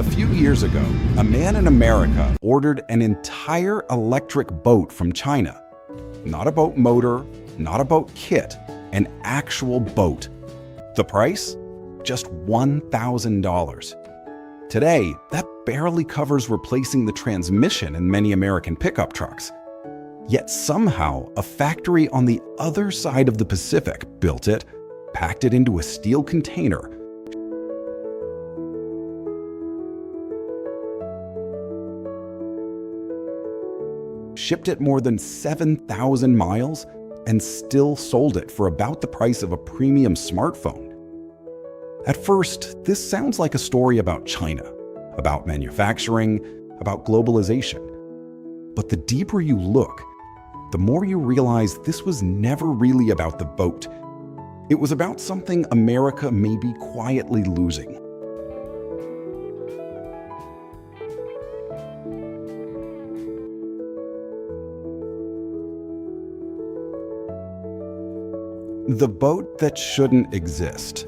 A few years ago, a man in America ordered an entire electric boat from China. Not a boat motor, not a boat kit, an actual boat. The price? Just $1,000. Today, that barely covers replacing the transmission in many American pickup trucks. Yet somehow, a factory on the other side of the Pacific built it, packed it into a steel container, shipped it more than 7,000 miles, and still sold it for about the price of a premium smartphone. At first, this sounds like a story about China, about manufacturing, about globalization. But the deeper you look, the more you realize this was never really about the boat. It was about something America may be quietly losing. The boat that shouldn't exist.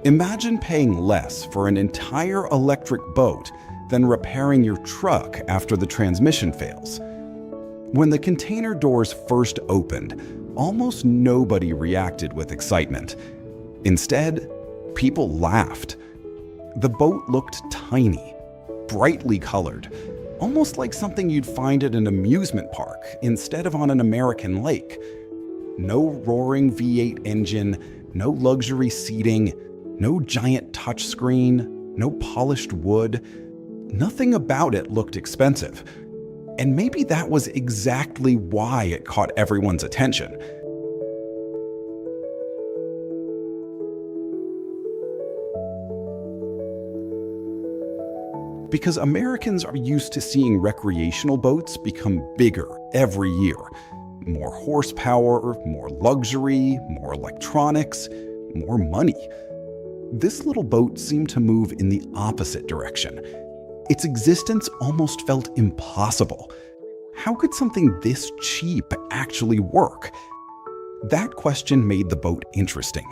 Imagine paying less for an entire electric boat than repairing your truck after the transmission fails. When the container doors first opened, almost nobody reacted with excitement. Instead, people laughed. The boat looked tiny, brightly colored, almost like something you'd find at an amusement park instead of on an American lake. No roaring V8 engine, no luxury seating, no giant touchscreen, no polished wood. Nothing about it looked expensive. And maybe that was exactly why it caught everyone's attention. Because Americans are used to seeing recreational boats become bigger every year. More horsepower, more luxury, more electronics, more money. This little boat seemed to move in the opposite direction. Its existence almost felt impossible. How could something this cheap actually work? That question made the boat interesting,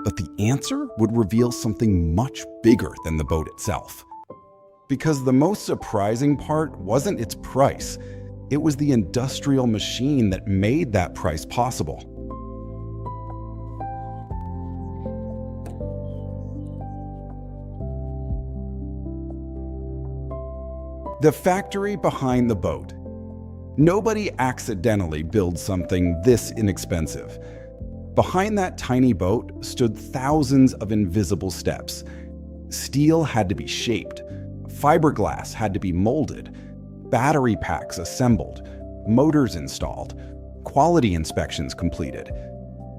but the answer would reveal something much bigger than the boat itself. Because the most surprising part wasn't its price. It was the industrial machine that made that price possible. The factory behind the boat. Nobody accidentally builds something this inexpensive. Behind that tiny boat stood thousands of invisible steps. Steel had to be shaped, fiberglass had to be molded, battery packs assembled, motors installed, quality inspections completed.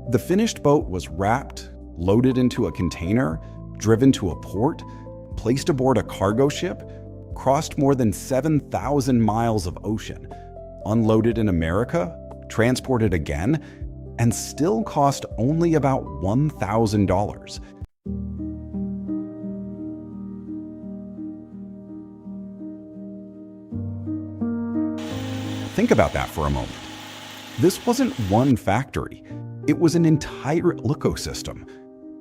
The finished boat was wrapped, loaded into a container, driven to a port, placed aboard a cargo ship, crossed more than 7,000 miles of ocean, unloaded in America, transported again, and still cost only about $1,000. Think about that for a moment. This wasn't one factory. It was an entire ecosystem.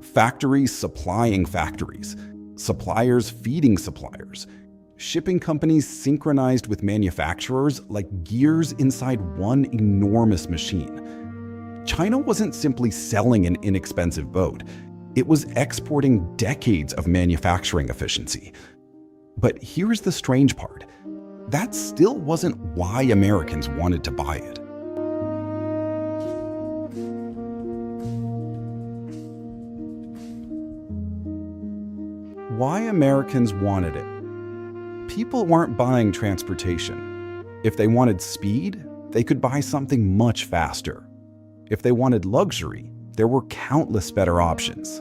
Factories supplying factories, suppliers feeding suppliers, shipping companies synchronized with manufacturers like gears inside one enormous machine. China wasn't simply selling an inexpensive boat. It was exporting decades of manufacturing efficiency. But here's the strange part. That still wasn't why Americans wanted to buy it. Why Americans wanted it. People weren't buying transportation. If they wanted speed, they could buy something much faster. If they wanted luxury, there were countless better options.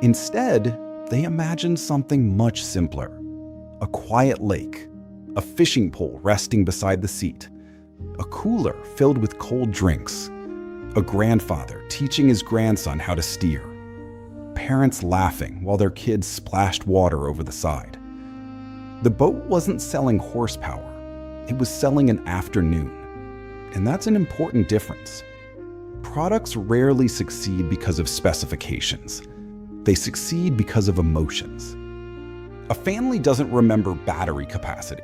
Instead, they imagined something much simpler. A quiet lake, a fishing pole resting beside the seat, a cooler filled with cold drinks, a grandfather teaching his grandson how to steer, parents laughing while their kids splashed water over the side. The boat wasn't selling horsepower, it was selling an afternoon. And that's an important difference. Products rarely succeed because of specifications. They succeed because of emotions. A family doesn't remember battery capacity.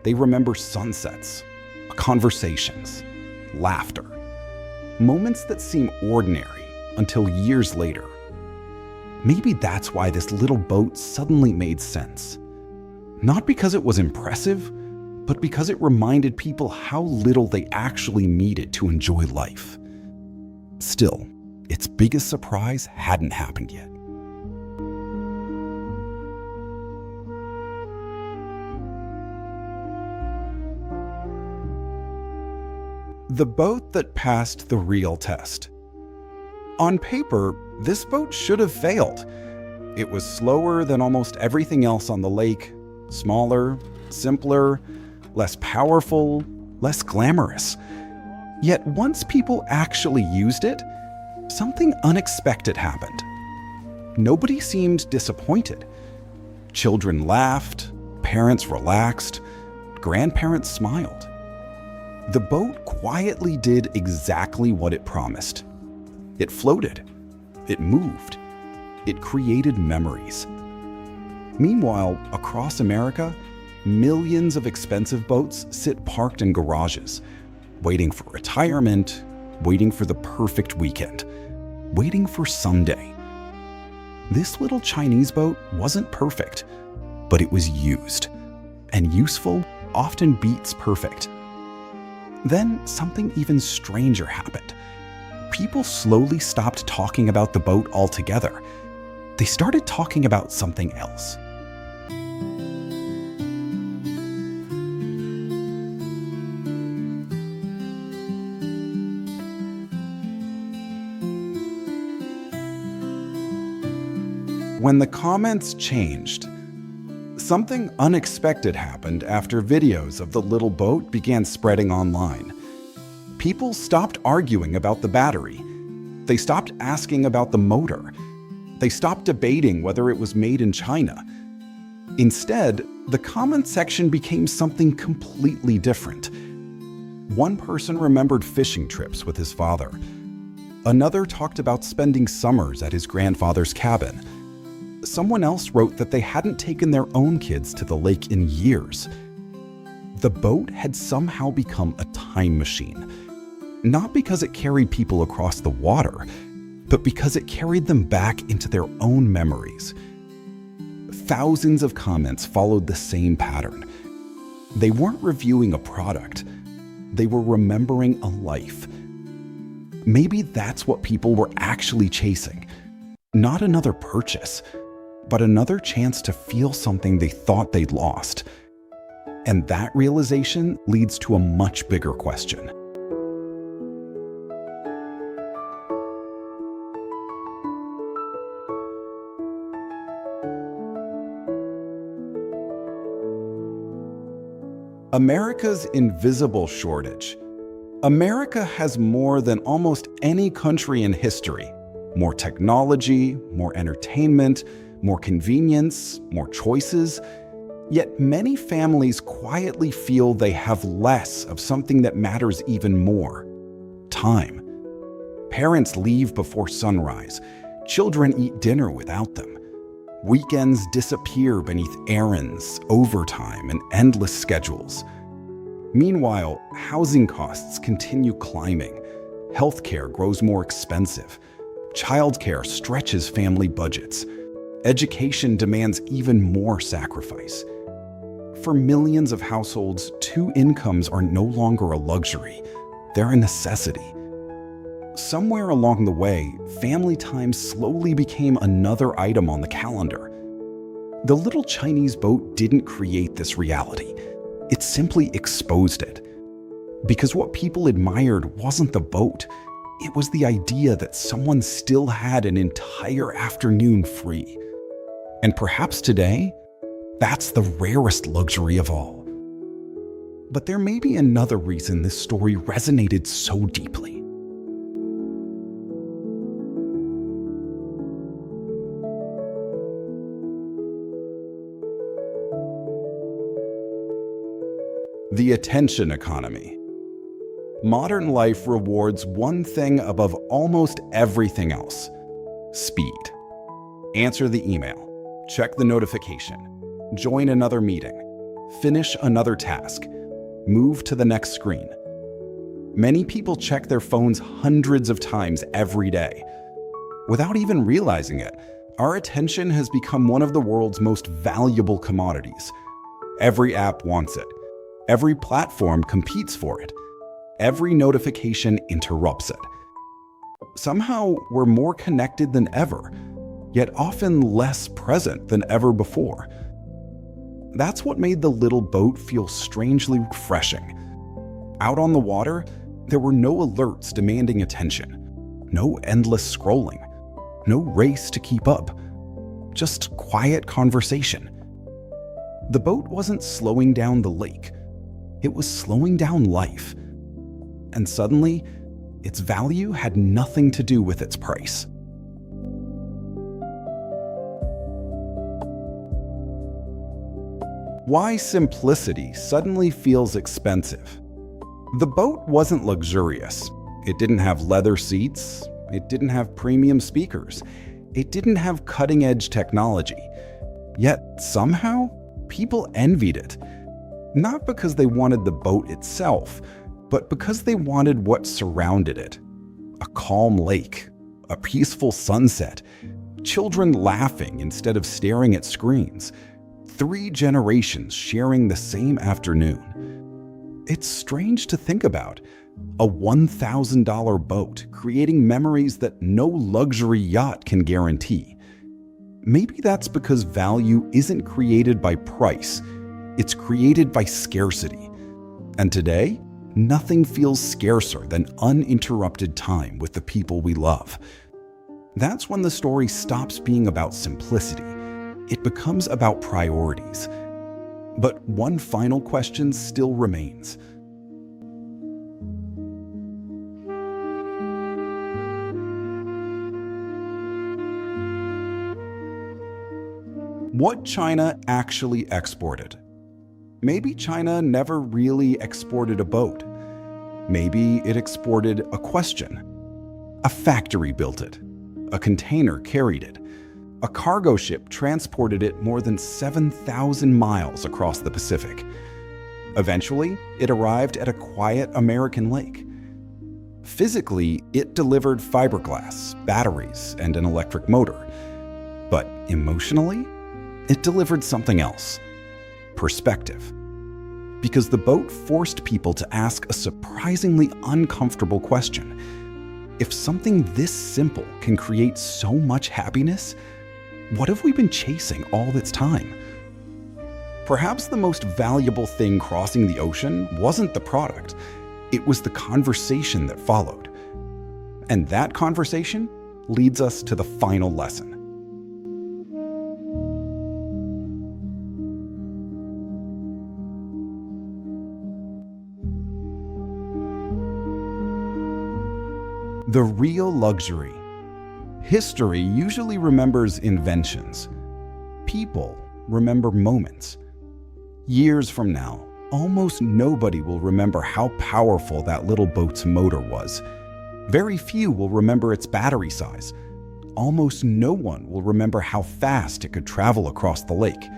They remember sunsets, conversations, laughter, moments that seem ordinary until years later. Maybe that's why this little boat suddenly made sense. Not because it was impressive, but because it reminded people how little they actually needed to enjoy life. Still, its biggest surprise hadn't happened yet. The boat that passed the real test. On paper, this boat should have failed. It was slower than almost everything else on the lake, smaller, simpler, less powerful, less glamorous. Yet once people actually used it, something unexpected happened. Nobody seemed disappointed. Children laughed, parents relaxed, grandparents smiled. The boat quietly did exactly what it promised. It floated. It moved. It created memories. Meanwhile, across America, millions of expensive boats sit parked in garages, waiting for retirement, waiting for the perfect weekend, waiting for someday. This little Chinese boat wasn't perfect, but it was used. And useful often beats perfect. Then something even stranger happened. People slowly stopped talking about the boat altogether. They started talking about something else. When the comments changed, something unexpected happened after videos of the little boat began spreading online. People stopped arguing about the battery. They stopped asking about the motor. They stopped debating whether it was made in China. Instead, the comment section became something completely different. One person remembered fishing trips with his father. Another talked about spending summers at his grandfather's cabin. Someone else wrote that they hadn't taken their own kids to the lake in years. The boat had somehow become a time machine. Not because it carried people across the water, but because it carried them back into their own memories. Thousands of comments followed the same pattern. They weren't reviewing a product. They were remembering a life. Maybe that's what people were actually chasing. Not another purchase, but another chance to feel something they thought they'd lost. And that realization leads to a much bigger question. America's invisible shortage. America has more than almost any country in history. More technology, more entertainment, more convenience, more choices. Yet many families quietly feel they have less of something that matters even more: time. Parents leave before sunrise. Children eat dinner without them. Weekends disappear beneath errands, overtime, and endless schedules. Meanwhile, housing costs continue climbing. Healthcare grows more expensive. Childcare stretches family budgets. Education demands even more sacrifice. For millions of households, two incomes are no longer a luxury. They're a necessity. Somewhere along the way, family time slowly became another item on the calendar. The little Chinese boat didn't create this reality. It simply exposed it. Because what people admired wasn't the boat. It was the idea that someone still had an entire afternoon free. And perhaps today, that's the rarest luxury of all. But there may be another reason this story resonated so deeply. The attention economy. Modern life rewards one thing above almost everything else: speed. Answer the email, check the notification, join another meeting, finish another task, move to the next screen. Many people check their phones hundreds of times every day. Without even realizing it, our attention has become one of the world's most valuable commodities. Every app wants it. Every platform competes for it. Every notification interrupts it. Somehow, we're more connected than ever, yet often less present than ever before. That's what made the little boat feel strangely refreshing. Out on the water, there were no alerts demanding attention, no endless scrolling, no race to keep up, just quiet conversation. The boat wasn't slowing down the lake, it was slowing down life. And suddenly, its value had nothing to do with its price. Why simplicity suddenly feels expensive? The boat wasn't luxurious. It didn't have leather seats. It didn't have premium speakers. It didn't have cutting-edge technology. Yet somehow, people envied it. Not because they wanted the boat itself, but because they wanted what surrounded it. A calm lake, a peaceful sunset, children laughing instead of staring at screens, 3 generations sharing the same afternoon. It's strange to think about. A $1,000 boat creating memories that no luxury yacht can guarantee. Maybe that's because value isn't created by price, it's created by scarcity. And today, nothing feels scarcer than uninterrupted time with the people we love. That's when the story stops being about simplicity. It becomes about priorities. But one final question still remains. What China actually exported? Maybe China never really exported a boat. Maybe it exported a question. A factory built it. A container carried it. A cargo ship transported it more than 7,000 miles across the Pacific. Eventually, it arrived at a quiet American lake. Physically, it delivered fiberglass, batteries, and an electric motor. But emotionally, it delivered something else. Perspective. Because the boat forced people to ask a surprisingly uncomfortable question. If something this simple can create so much happiness, what have we been chasing all this time? Perhaps the most valuable thing crossing the ocean wasn't the product, it was the conversation that followed. And that conversation leads us to the final lesson. The real luxury. History usually remembers inventions. People remember moments. Years from now, almost nobody will remember how powerful that little boat's motor was. Very few will remember its battery size. Almost no one will remember how fast it could travel across the lake.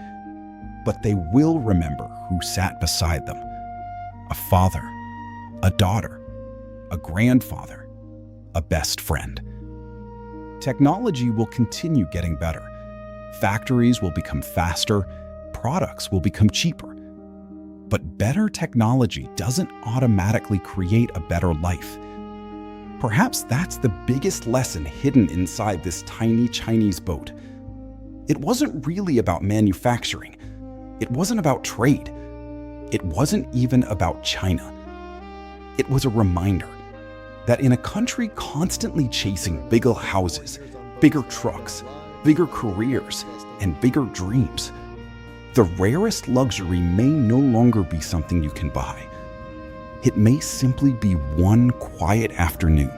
But they will remember who sat beside them. A father, a daughter, a grandfather, a best friend. Technology will continue getting better. Factories will become faster, products will become cheaper. But better technology doesn't automatically create a better life. Perhaps that's the biggest lesson hidden inside this tiny Chinese boat. It wasn't really about manufacturing. It wasn't about trade. It wasn't even about China. It was a reminder that in a country constantly chasing bigger houses, bigger trucks, bigger careers, and bigger dreams, the rarest luxury may no longer be something you can buy. It may simply be one quiet afternoon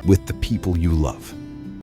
with the people you love.